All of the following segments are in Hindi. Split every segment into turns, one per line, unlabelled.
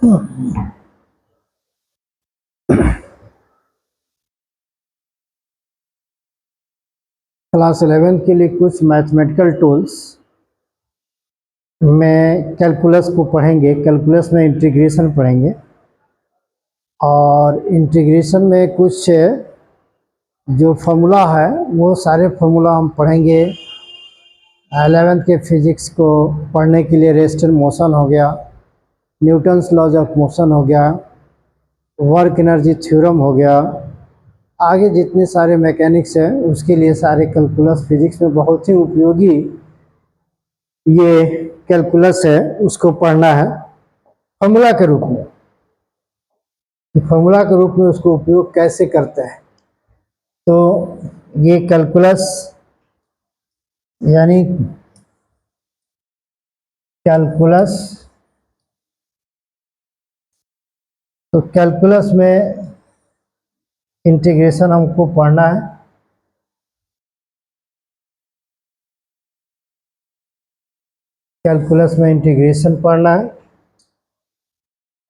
क्लास 11 के लिए कुछ मैथमेटिकल टूल्स में कैलकुलस को पढ़ेंगे। कैलकुलस में इंटीग्रेशन पढ़ेंगे और इंटीग्रेशन में कुछ जो फार्मूला है वो सारे फार्मूला हम पढ़ेंगे। 11th के फिजिक्स को पढ़ने के लिए रेस्टल मोशन हो गया, न्यूटन्स लॉज ऑफ मोशन हो गया, वर्क एनर्जी थ्योरम हो गया, आगे जितने सारे मैकेनिक्स हैं उसके लिए सारे कैलकुलस फिजिक्स में बहुत ही उपयोगी ये कैलकुलस है, उसको पढ़ना है फार्मूला के रूप में। फार्मूला के रूप में उसको उपयोग कैसे करते हैं, तो ये कैलकुलस यानी कैलकुलस, तो कैलकुलस में इंटीग्रेशन हमको पढ़ना है। कैलकुलस में इंटीग्रेशन पढ़ना है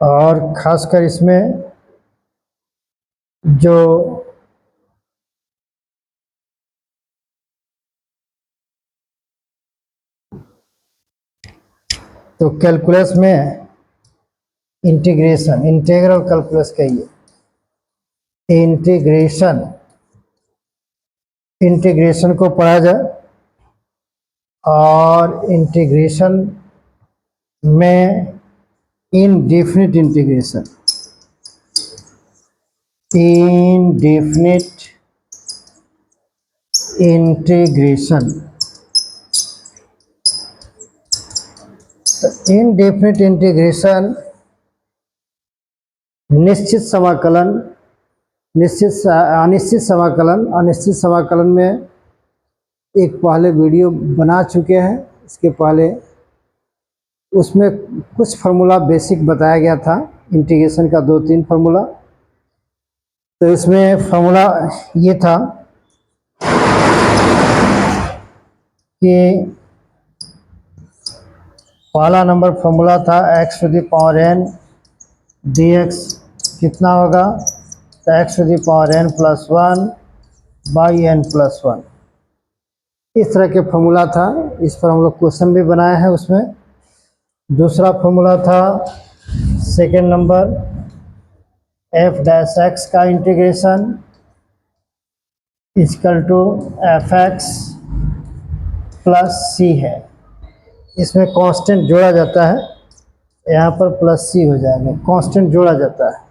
और ख़ासकर इसमें जो तो कैलकुलस में इंटीग्रेशन, इंटीग्रल कैलकुलस कहिए, इंटीग्रेशन को पढ़ा जाए और इंटीग्रेशन में indefinite integration, indefinite integration, indefinite integration निश्चित समाकलन, अनिश्चित समाकलन, अनिश्चित समाकलन में एक पहले वीडियो बना चुके हैं। इसके पहले उसमें कुछ फार्मूला बेसिक बताया गया था इंटीग्रेशन का, 2-3 फार्मूला। तो इसमें फार्मूला ये था कि पहला नंबर फार्मूला था x⁴n dx कितना होगा, तो x⁴n+1 n+1, इस तरह के फार्मूला था। इस पर हम लोग क्वेश्चन भी बनाए हैं उसमें। दूसरा फार्मूला था सेकेंड नंबर f' का integration equal to fx plus c है। इसमें कांस्टेंट जोड़ा जाता है, यहाँ पर प्लस c हो जाएगा, कांस्टेंट जोड़ा जाता है।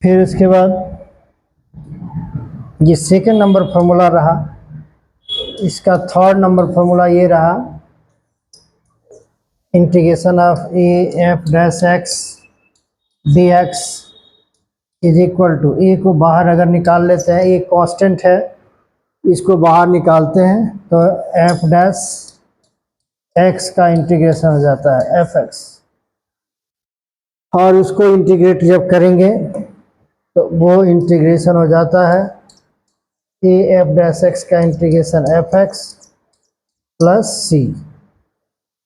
फिर उसके बाद ये सेकेंड नंबर फार्मूला रहा। इसका थर्ड नंबर फार्मूला ये रहा, integration of f' dx is equal to, A को बाहर अगर निकाल लेते हैं, एक कांस्टेंट है, इसको बाहर निकालते हैं तो f' का इंटीग्रेशन हो जाता है fx, और उसको इंटीग्रेट जब करेंगे तो वो इंटीग्रेशन हो जाता है f' का इंटीग्रेशन fx प्लस c।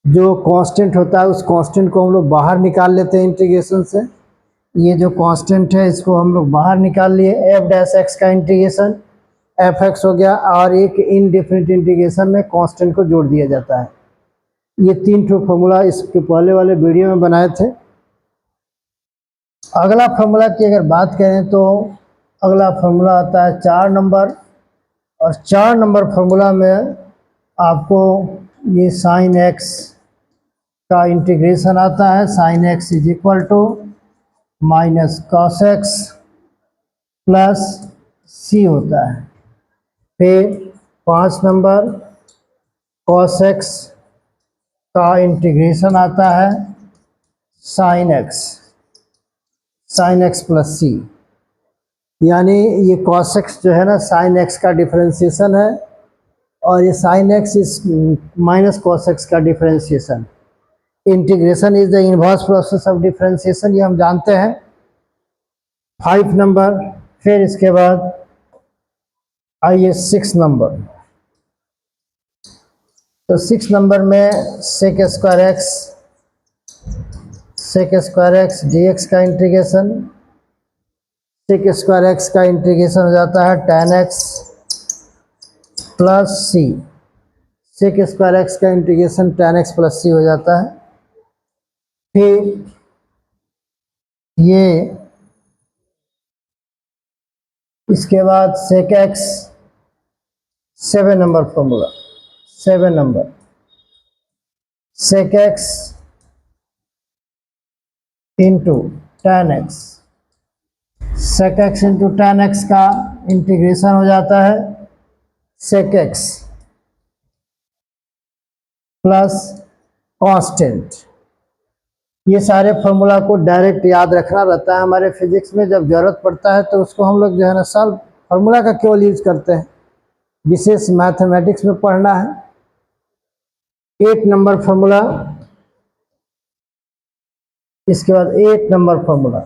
जो कांस्टेंट होता है उस कांस्टेंट को हम लोग बाहर निकाल लेते हैं इंटीग्रेशन से। ये जो कांस्टेंट है इसको हम लोग बाहर निकाल लिए, f' का इंटीग्रेशन fx हो गया, और एक इनडेफिनिट इंटीग्रेशन में कांस्टेंट को जोड़ दिया जाता है। ये 3 ठो फार्मूला इसके पहले वाले वीडियो में बनाए थे। अगला फार्मूला की अगर बात करें तो अगला फार्मूला आता है 4 नंबर, और 4 नंबर फार्मूला में आपको ये साइन x का इंटीग्रेशन आता है। Sine x is equal to minus cos x plus c होता है। फिर 5 नंबर कॉस x का इंटीग्रेशन आता है साइन x प्लस c, यानी ये कॉस x जो है ना साइन x का डिफरेंशिएशन है, और ये साइन x इस माइनस कॉस x का differentiation. Integration is the inverse process of differentiation, ये हम जानते हैं। 5 नंबर, फिर इसके बाद आइए 6 नंबर। तो 6 नंबर में sec square x sec square x d x का इंटीग्रेशन, सेक स्क्वायर एक्स का इंटीग्रेशन हो जाता है tan x plus c, sec square x का integration tan x plus c हो जाता है। फिर ये इसके बाद sec x 7 number formula, 7 number sec x into tan x, sec x into tan x का इंटीग्रेशन हो जाता है सेक एक्स प्लस कांस्टेंट। ये सारे फॉर्मूला को डायरेक्ट याद रखना रहता है हमारे फिजिक्स में, जब जरूरत पड़ता है तो उसको हम लोग जो है ना सॉल्व फॉर्मूला का केवल यूज करते हैं, विशेष मैथमेटिक्स में पढ़ना है। 8 नंबर फॉर्मूला, इसके बाद 8 नंबर फॉर्मूला,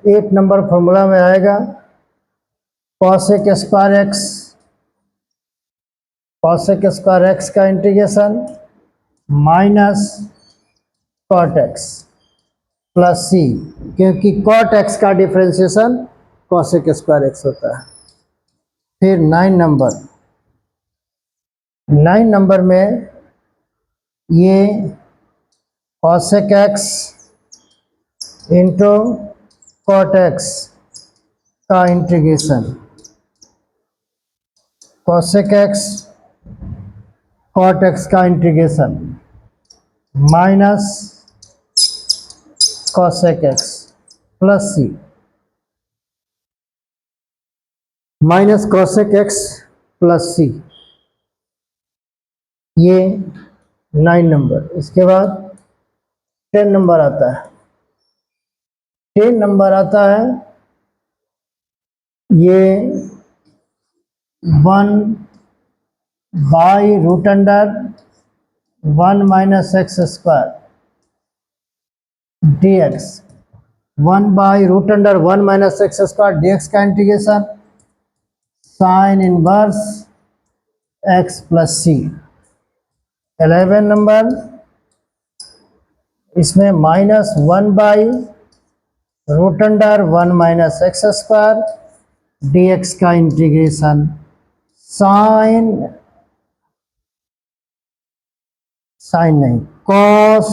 8 नंबर फॉर्मूला में आएगा cosec square x, cosec square x का integration minus cot x plus C, क्योंकि कॉट एक्स का डिफरेंशिएशन कॉसेक स्क्वायर एक्स होता है। फिर 9 नंबर, 9 नंबर में ये cosec x into cot x का integration, cosec x cot x का integration minus cosec x plus C, minus cosec x plus C, ये 9 नंबर। इसके बाद 10 नंबर आता है, 10 नंबर आता है ये 1 by root under 1 minus x square d x, 1 by root under 1 minus x square d x का integration sine inverse x plus सी। 11 नंबर, इसमें minus 1 by root under 1 minus x square d x का इंटीग्रेशन साइन, साइन नहीं, कॉस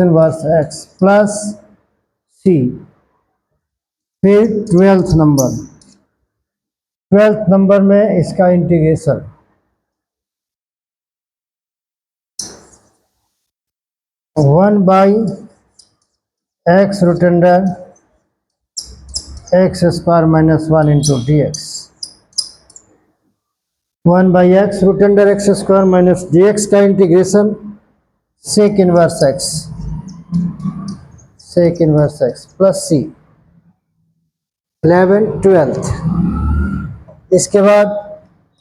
इनवर्स एक्स प्लस सी। फिर 12th नंबर, 12th नंबर में इसका integration 1 by x root under x square minus 1 into d x, 1 by x root under x square minus d x का integration sec inverse x, sec inverse x plus सी। 11 12th, इसके बाद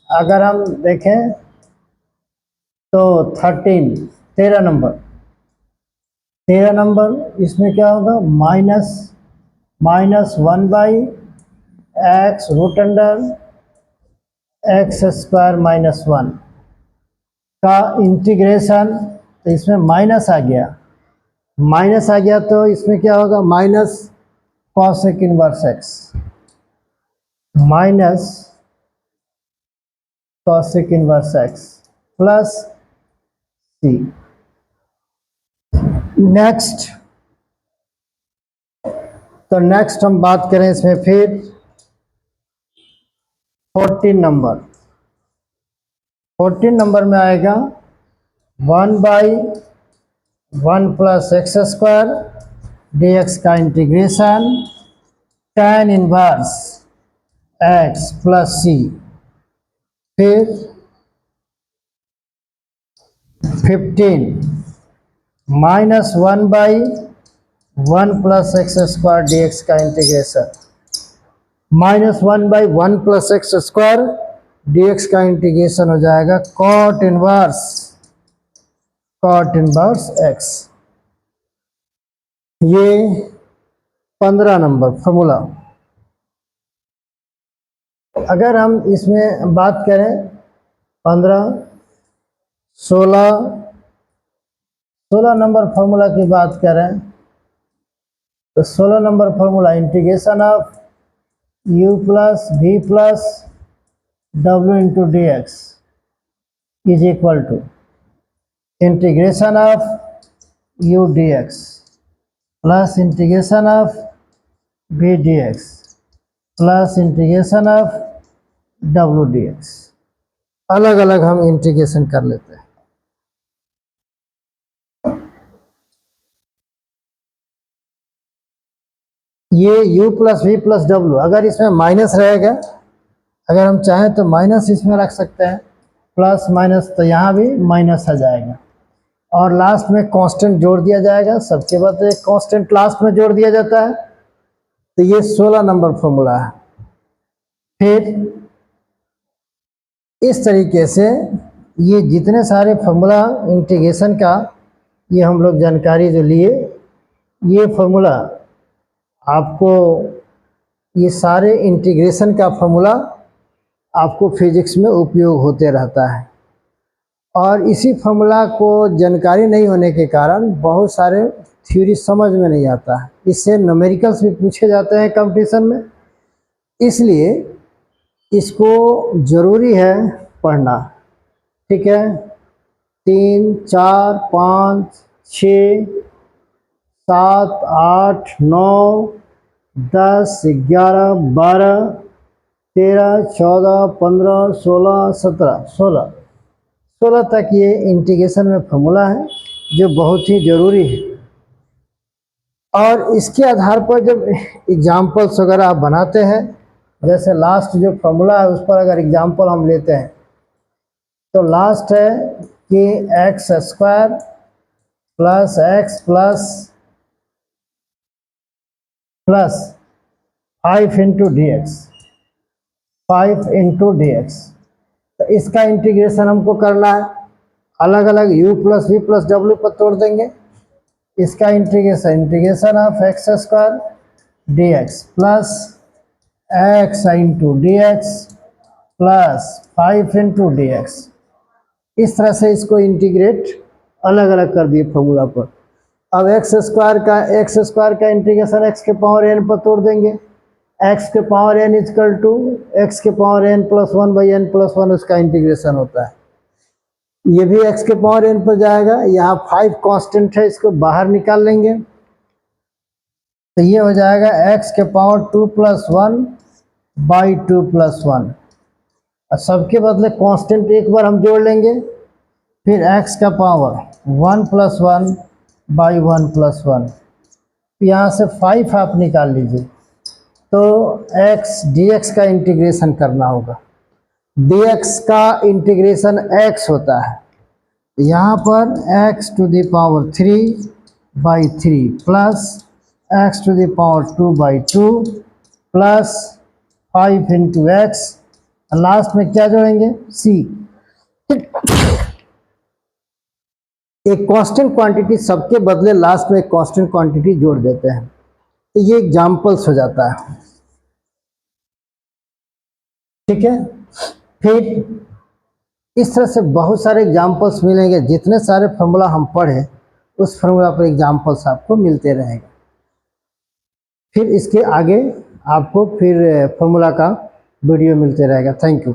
अगर हम देखें तो 13 नंबर, 13 नंबर इसमें क्या होगा minus 1 by x root under x square minus 1 का इंटीग्रेशन, तो इसमें माइनस आ गया, माइनस आ गया तो इसमें क्या होगा minus cosec inverse x, minus cosec inverse x plus c. Next, तो नेक्स्ट हम बात करें इसमें फिर 14 नंबर, 14 नंबर में आएगा 1 by 1 plus x square d x का integration tan inverse x plus सी। फिर 15 minus 1 by 1 plus x square d x का integration minus 1 by 1 plus x square d x का इंटीग्रेशन हो जाएगा कॉट इनवर्स एक्स। ये 15 नंबर फॉर्मूला। अगर हम इसमें बात करें 15, 16, 16 नंबर फॉर्मूला की बात करें तो 16 number formula integration of u plus v plus w into d x is equal to integration of u dx plus integration of v dx plus integration of w dx। अलग अलग हम इंटीग्रेशन कर लेते हैं। ये u प्लस वी प्लस डब्लू, अगर इसमें माइनस रहेगा, अगर हम चाहें तो माइनस इसमें रख सकते हैं, प्लस माइनस तो यहाँ भी माइनस आ जाएगा, और लास्ट में कांस्टेंट जोड़ दिया जाएगा। सबके बाद एक कांस्टेंट लास्ट में जोड़ दिया जाता है। तो ये 16 नंबर फॉर्मूला है। फिर इस तरीके से ये जितने सारे फॉर्मूला इंटीग्रेशन का ये हम लोग जानकारी जो लिए, ये फॉर्मूला आपको, ये सारे इंटीग्रेशन का फॉर्मूला आपको फिजिक्स में उपयोग होते रहता है। और इसी फॉर्मूला को जानकारी नहीं होने के कारण बहुत सारे थ्योरी समझ में नहीं आता है। इससे न्यूमेरिकल्स भी पूछे जाते हैं कंपटीशन में, इसलिए इसको ज़रूरी है पढ़ना। ठीक है, 3, 4, 5, 6, 7, 8, 9, 10, 11, 12, 13, 14, 15, 16, 17, 16 तक ये इंटीग्रेशन में फॉर्मूला है जो बहुत ही ज़रूरी है। और इसके आधार पर जब एग्जाम्पल्स वगैरह आप बनाते हैं, जैसे लास्ट जो फॉर्मूला है उस पर अगर एग्जाम्पल हम लेते हैं तो लास्ट है कि x square plus x plus 5 into d x, 5 into d x. तो इसका इंटीग्रेशन हमको करना है, अलग अलग u प्लस वी प्लस डब्ल्यू पर तोड़ देंगे। इसका integration of x square d x plus x into d x plus 5 into d x. इस तरह से इसको इंटीग्रेट अलग अलग कर दिए फॉर्मूला पर। अब एक्स स्क्वायर का इंटीग्रेशन एक्स के पावर एन पर तोड़ देंगे। एक्स के power n equal to x के power n plus 1 by n plus 1 उसका इंटीग्रेशन होता है। ये भी एक्स के पावर एन पर जाएगा। यहाँ 5 कांस्टेंट है, इसको बाहर निकाल लेंगे तो ये हो जाएगा एक्स के पावर 2 प्लस 1 बाई 2 प्लस 1। और सबके बदले कांस्टेंट एक बार हम जोड़ लेंगे, फिर एक्स का पावर 1 प्लस 1 बाई 1 प्लस 1। यहाँ से 5 आप निकाल लीजिए तो एक्स डी एक्स का इंटीग्रेशन करना होगा। dx का इंटीग्रेशन x होता है, यहाँ पर x to the power 3 by 3 plus x to the power 2 by 2 plus 5 into x, last में क्या जोड़ेंगे c। एक कांस्टेंट क्वांटिटी सबके बदले लास्ट में एक कांस्टेंट क्वांटिटी जोड़ देते हैं, तो ये एग्जाम्पल्स हो जाता है। ठीक है, फिर इस तरह से बहुत सारे एग्जाम्पल्स मिलेंगे। जितने सारे फार्मूला हम पढ़े उस फार्मूला पर एग्जाम्पल्स आपको मिलते रहेंगे। फिर इसके आगे आपको फिर फार्मूला का वीडियो मिलते रहेगा। Thank you.